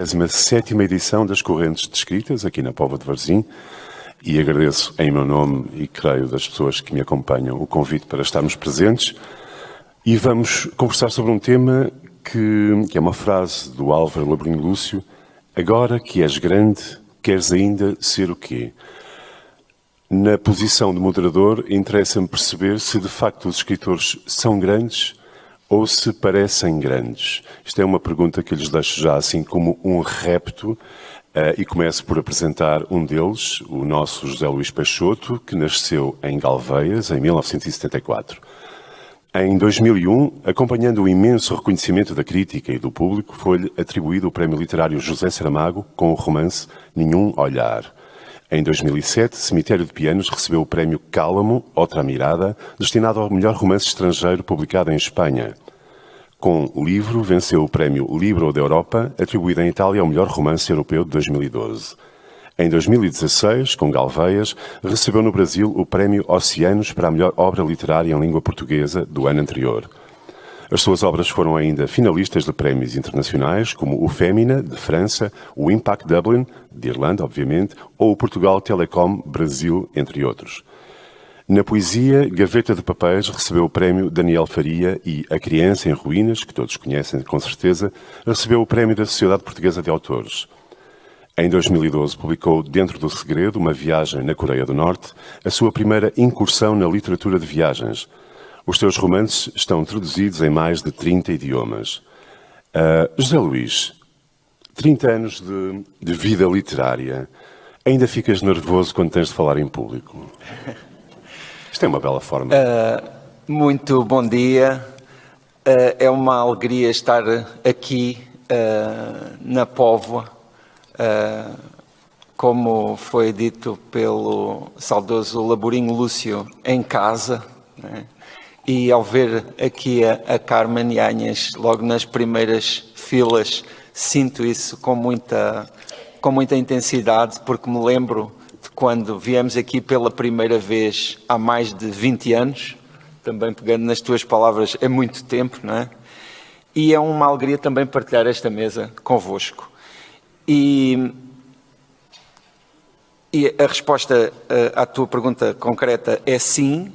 27ª edição das Correntes Descritas, aqui na Póvoa de Varzim, e agradeço em meu nome e creio das pessoas que me acompanham o convite para estarmos presentes. E vamos conversar sobre um tema que é uma frase do Álvaro Labrinho Lúcio: agora que és grande, queres ainda ser o quê? Na posição de moderador, interessa-me perceber se de facto os escritores são grandes ou se parecem grandes. Isto é uma pergunta que lhes deixo já assim como um repto, e começo por apresentar um deles, o nosso José Luís Peixoto, que nasceu em Galveias em 1974. Em 2001, acompanhando o imenso reconhecimento da crítica e do público, foi-lhe atribuído o Prémio Literário José Saramago com o romance Nenhum Olhar. Em 2007, Cemitério de Pianos recebeu o Prémio Cálamo, Outra Mirada, destinado ao melhor romance estrangeiro publicado em Espanha. Com o livro, venceu o Prémio Libro da Europa, atribuído em Itália ao melhor romance europeu de 2012. Em 2016, com Galveias, recebeu no Brasil o Prémio Oceanos para a melhor obra literária em língua portuguesa do ano anterior. As suas obras foram ainda finalistas de prémios internacionais, como o Fémina, de França, o Impact Dublin, de Irlanda, obviamente, ou o Portugal Telecom Brasil, entre outros. Na poesia, Gaveta de Papéis recebeu o prémio Daniel Faria e A Criança em Ruínas, que todos conhecem com certeza, recebeu o prémio da Sociedade Portuguesa de Autores. Em 2012, publicou Dentro do Segredo, uma viagem na Coreia do Norte, a sua primeira incursão na literatura de viagens. Os seus romances estão traduzidos em mais de 30 idiomas. José Luís, 30 anos de vida literária, ainda ficas nervoso quando tens de falar em público? Isto é uma bela forma. Muito bom dia. É uma alegria estar aqui na Póvoa, como foi dito pelo saudoso Laborinho Lúcio, em casa, né? E ao ver aqui a Carmen Yanhas, logo nas primeiras filas, sinto isso com muita intensidade, porque me lembro de quando viemos aqui pela primeira vez há mais de 20 anos, também pegando nas tuas palavras, é muito tempo, não é? E é uma alegria também partilhar esta mesa convosco. E a resposta à tua pergunta concreta é sim.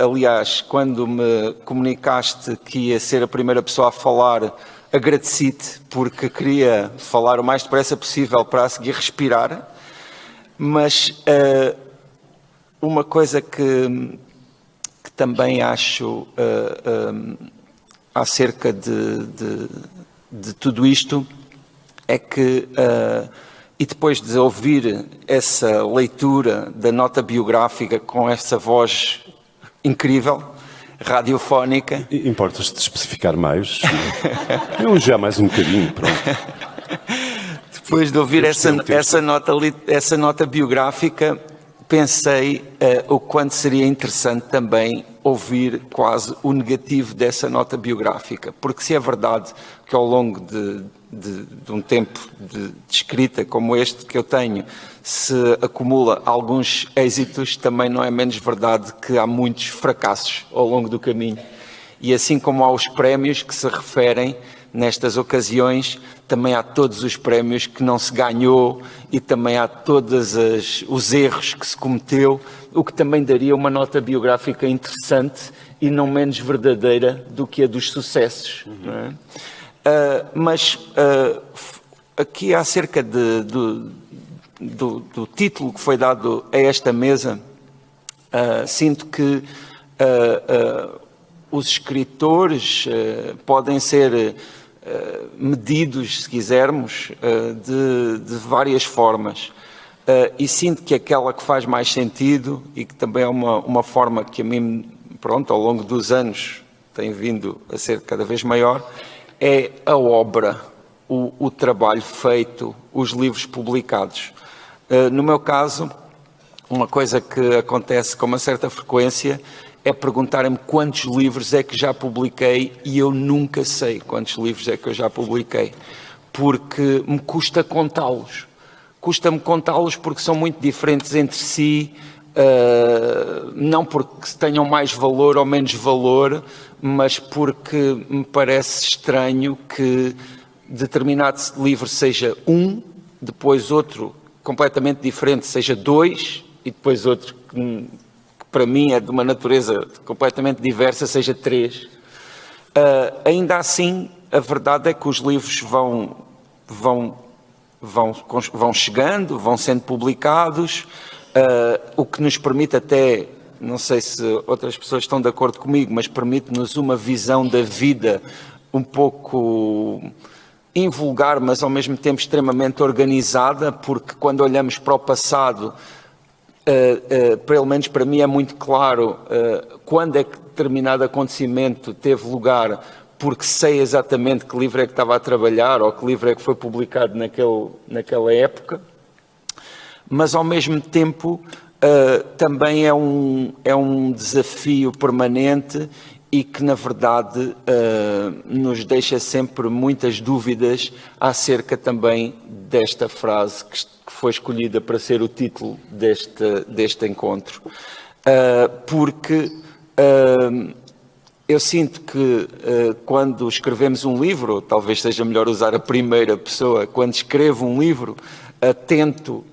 Aliás, quando me comunicaste que ia ser a primeira pessoa a falar, agradeci-te porque queria falar o mais depressa possível para a seguir respirar. Mas uma coisa que também acho acerca de tudo isto é que... E depois de ouvir essa leitura da nota biográfica com essa voz incrível, radiofónica... Importas-te especificar mais? Eu já mais um bocadinho, pronto. Depois de ouvir essa nota biográfica, pensei o quanto seria interessante também ouvir quase o negativo dessa nota biográfica. Porque se é verdade que ao longo de um tempo de escrita como este que eu tenho, se acumula alguns êxitos, também não é menos verdade que há muitos fracassos ao longo do caminho. E assim como há os prémios que se referem nestas ocasiões, também há todos os prémios que não se ganhou e também há todos os erros que se cometeu, o que também daria uma nota biográfica interessante e não menos verdadeira do que a dos sucessos. Não é? Mas aqui acerca do título que foi dado a esta mesa, sinto que os escritores podem ser medidos, se quisermos, de várias formas. E sinto que aquela que faz mais sentido e que também é uma forma que a mim, pronto, ao longo dos anos tem vindo a ser cada vez maior, é a obra, o trabalho feito, os livros publicados. No meu caso, uma coisa que acontece com uma certa frequência é perguntarem-me quantos livros é que já publiquei e eu nunca sei quantos livros é que eu já publiquei, porque me custa contá-los. Custa-me contá-los porque são muito diferentes entre si, não porque tenham mais valor ou menos valor, mas porque me parece estranho que determinado livro seja depois outro completamente diferente seja 2, e depois outro que para mim é de uma natureza completamente diversa seja 3. Ainda assim, a verdade é que os livros vão chegando, vão sendo publicados, o que nos permite até, não sei se outras pessoas estão de acordo comigo, mas permite-nos uma visão da vida um pouco invulgar, mas ao mesmo tempo extremamente organizada, porque quando olhamos para o passado, pelo menos para mim é muito claro quando é que determinado acontecimento teve lugar, porque sei exatamente que livro é que estava a trabalhar ou que livro é que foi publicado naquela época, mas ao mesmo tempo também é um desafio permanente e que na verdade nos deixa sempre muitas dúvidas acerca também desta frase que foi escolhida para ser o título deste encontro, porque eu sinto que quando escrevemos um livro, talvez seja melhor usar a primeira pessoa, quando escrevo um livro, tento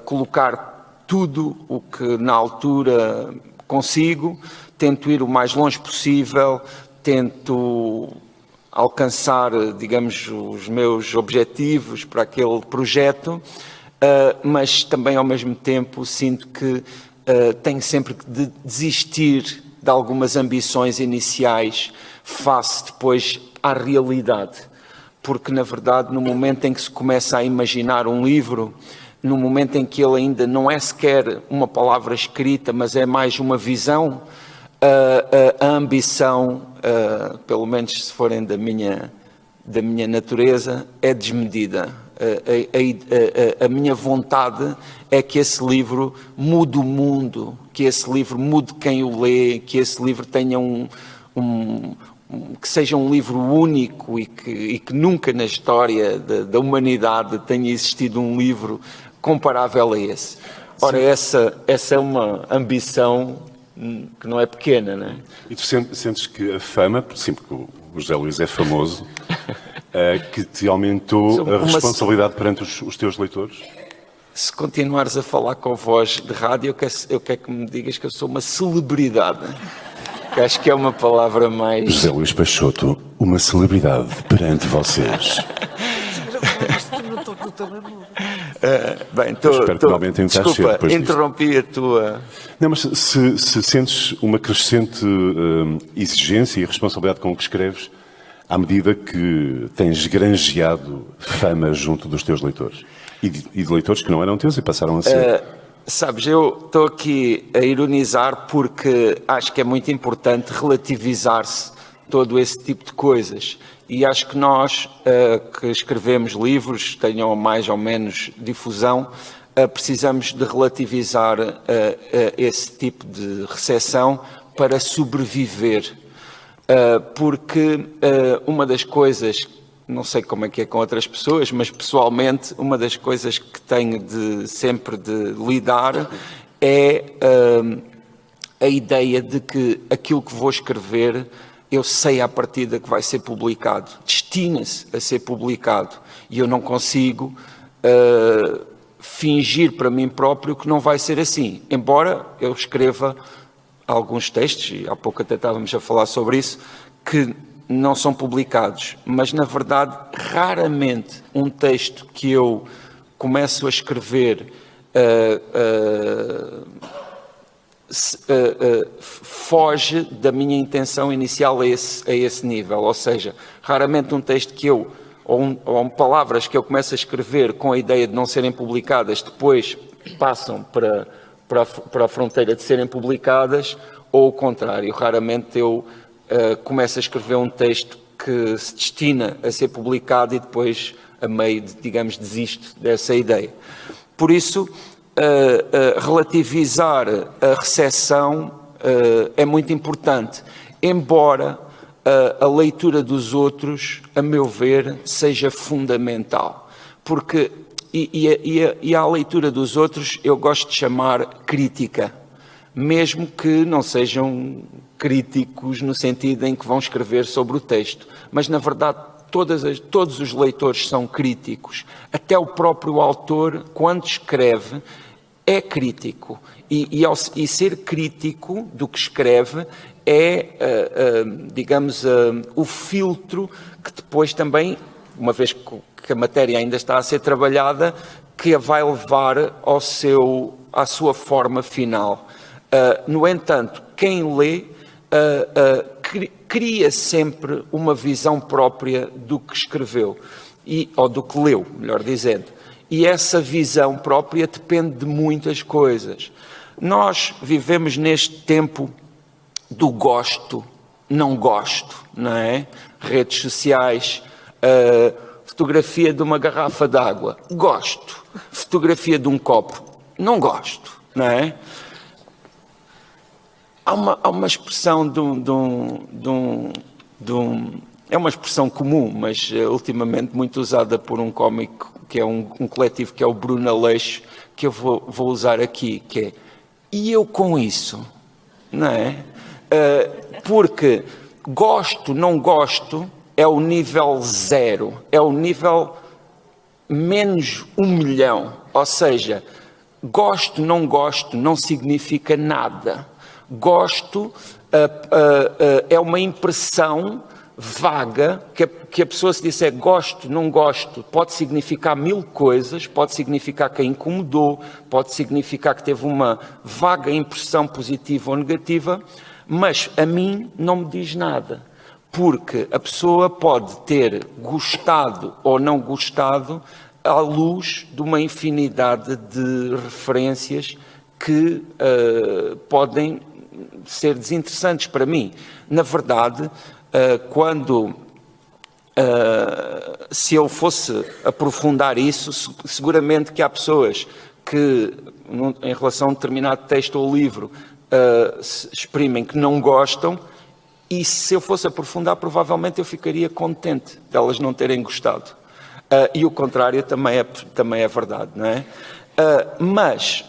colocar tudo o que na altura consigo, tento ir o mais longe possível, tento alcançar, digamos, os meus objetivos para aquele projeto, mas também ao mesmo tempo sinto que tenho sempre que desistir de algumas ambições iniciais face depois à realidade, porque na verdade no momento em que se começa a imaginar um livro, no momento em que ele ainda não é sequer uma palavra escrita, mas é mais uma visão, a ambição, pelo menos se forem da minha natureza, é desmedida. A minha vontade é que esse livro mude o mundo, que esse livro mude quem o lê, que esse livro tenha que seja um livro único e que nunca na história da humanidade tenha existido um livro comparável a esse. Ora, essa é uma ambição que não é pequena, não é? E tu sentes que a fama, sim, porque o José Luís é famoso, que te aumentou a responsabilidade perante os teus leitores? Se continuares a falar com voz de rádio, eu quero que me digas que eu sou uma celebridade. Que acho que é uma palavra mais... José Luís Peixoto, uma celebridade perante vocês. Bem, desculpa, interrompi a tua... Não, mas se sentes uma crescente exigência e responsabilidade com o que escreves, à medida que tens granjeado fama junto dos teus leitores e de leitores que não eram teus e passaram a ser. Sabes, eu estou aqui a ironizar porque acho que é muito importante relativizar-se todo esse tipo de coisas e acho que nós que escrevemos livros, tenham mais ou menos difusão, precisamos de relativizar esse tipo de recepção para sobreviver. Porque uma das coisas, não sei como é que é com outras pessoas, mas pessoalmente uma das coisas que tenho sempre de lidar é a ideia de que aquilo que vou escrever eu sei à partida que vai ser publicado, destina-se a ser publicado e eu não consigo fingir para mim próprio que não vai ser assim, embora eu escreva alguns textos, e há pouco até estávamos a falar sobre isso, que não são publicados, mas na verdade raramente um texto que eu começo a escrever foge da minha intenção inicial a esse nível, ou seja, raramente um texto que eu, ou palavras que eu começo a escrever com a ideia de não serem publicadas, depois passam para a fronteira de serem publicadas, ou o contrário, raramente eu começo a escrever um texto que se destina a ser publicado e depois, a meio, digamos, desisto dessa ideia. Por isso, relativizar a recepção é muito importante, embora a leitura dos outros, a meu ver, seja fundamental, porque e à leitura dos outros eu gosto de chamar crítica, mesmo que não sejam críticos no sentido em que vão escrever sobre o texto, mas na verdade todos os leitores são críticos, até o próprio autor, quando escreve, é crítico. E ser crítico do que escreve é, digamos, o filtro que depois também, uma vez que a matéria ainda está a ser trabalhada, que a vai levar à sua forma final. No entanto, quem lê cria sempre uma visão própria do que escreveu, ou do que leu, melhor dizendo. E essa visão própria depende de muitas coisas. Nós vivemos neste tempo do gosto, não gosto, não é? Redes sociais, fotografia de uma garrafa de água, gosto. Fotografia de um copo, não gosto, não é? Há uma expressão é uma expressão comum, mas ultimamente muito usada por um cómico, que é um coletivo, que é o Bruno Aleixo, que eu vou usar aqui, que é: e eu com isso, não é? Porque gosto, não gosto, é o nível 0, é o nível menos 1 milhão, ou seja, gosto, não significa nada. Gosto é uma impressão vaga, que a pessoa, se disser gosto, não gosto, pode significar 1000 coisas, pode significar que a incomodou, pode significar que teve uma vaga impressão positiva ou negativa, mas a mim não me diz nada, porque a pessoa pode ter gostado ou não gostado à luz de uma infinidade de referências que podem ser desinteressantes para mim. Na verdade, se eu fosse aprofundar isso, seguramente que há pessoas que, em relação a um determinado texto ou livro, se exprimem que não gostam, e se eu fosse aprofundar, provavelmente eu ficaria contente de elas não terem gostado. E o contrário também é verdade, não é? Mas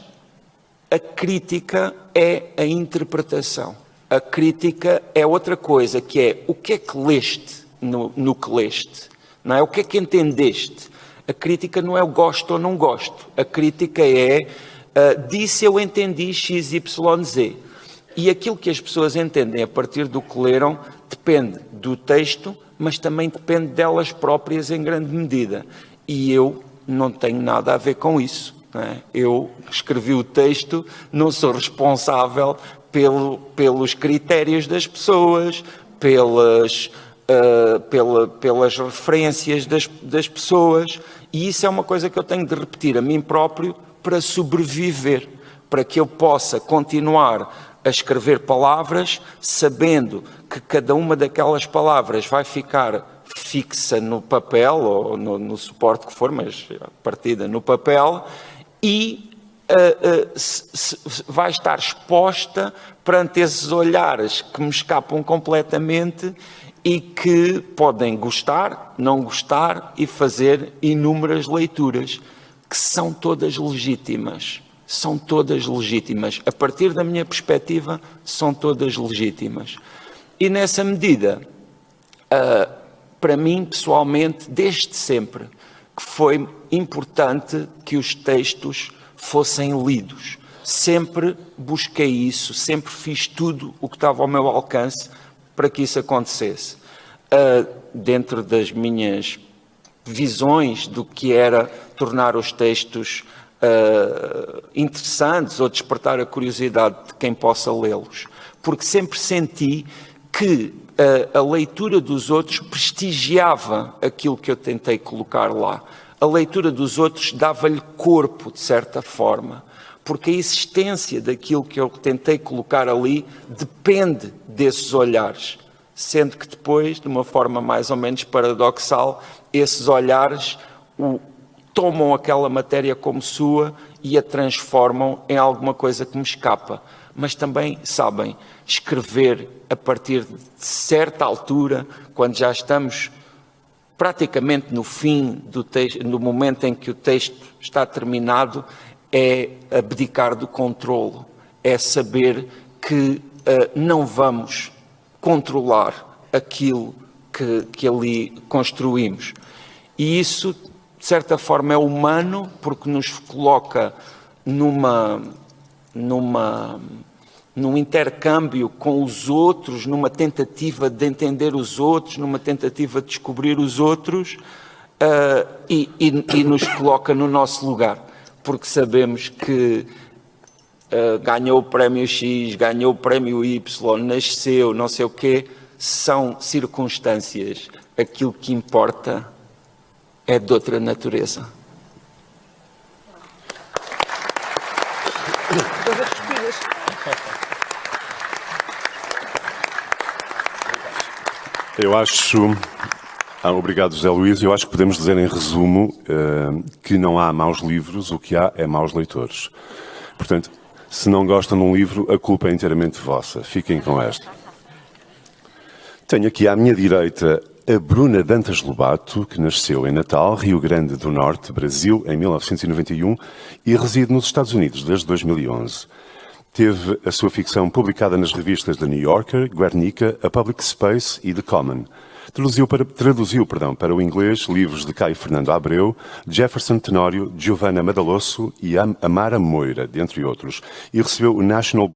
a crítica é a interpretação. A crítica é outra coisa, que é o que é que leste no que leste, não é? O que é que entendeste? A crítica não é o gosto ou não gosto. A crítica é, disse eu entendi X, Y, Z. E aquilo que as pessoas entendem a partir do que leram depende do texto, mas também depende delas próprias em grande medida. E eu não tenho nada a ver com isso, não é? Eu escrevi o texto, não sou responsável pelos critérios das pessoas, pelas referências das pessoas, e isso é uma coisa que eu tenho de repetir a mim próprio para sobreviver, para que eu possa continuar a escrever palavras, sabendo que cada uma daquelas palavras vai ficar fixa no papel, ou no suporte que for, mas partida no papel, e vai estar exposta perante esses olhares que me escapam completamente e que podem gostar, não gostar e fazer inúmeras leituras, que são todas legítimas. São todas legítimas. A partir da minha perspectiva, são todas legítimas. E nessa medida, para mim, pessoalmente, desde sempre, que foi importante que os textos fossem lidos. Sempre busquei isso, sempre fiz tudo o que estava ao meu alcance para que isso acontecesse. Dentro das minhas visões do que era tornar os textos interessantes ou despertar a curiosidade de quem possa lê-los. Porque sempre senti que a leitura dos outros prestigiava aquilo que eu tentei colocar lá. A leitura dos outros dava-lhe corpo, de certa forma, porque a existência daquilo que eu tentei colocar ali depende desses olhares, sendo que depois, de uma forma mais ou menos paradoxal, esses olhares tomam aquela matéria como sua e a transformam em alguma coisa que me escapa. Mas também, sabem, escrever a partir de certa altura, quando já estamos praticamente no fim do texto, no momento em que o texto está terminado, é abdicar do controlo, é saber que não vamos controlar aquilo que ali construímos. E isso, de certa forma, é humano, porque nos coloca num intercâmbio com os outros, numa tentativa de entender os outros, numa tentativa de descobrir os outros, e nos coloca no nosso lugar, porque sabemos que ganhou o prémio X, ganhou o prémio Y, nasceu, não sei o quê, são circunstâncias. Aquilo que importa é de outra natureza. Eu acho... obrigado, José Luís. Eu acho que podemos dizer, em resumo, que não há maus livros, o que há é maus leitores. Portanto, se não gostam de um livro, a culpa é inteiramente vossa. Fiquem com esta. Tenho aqui à minha direita a Bruna Dantas Lobato, que nasceu em Natal, Rio Grande do Norte, Brasil, em 1991 e reside nos Estados Unidos desde 2011. Teve a sua ficção publicada nas revistas The New Yorker, Guernica, A Public Space e The Common. Traduziu para o inglês livros de Caio Fernando Abreu, Jefferson Tenório, Giovanna Madalosso e Amara Moira, dentre outros, e recebeu o National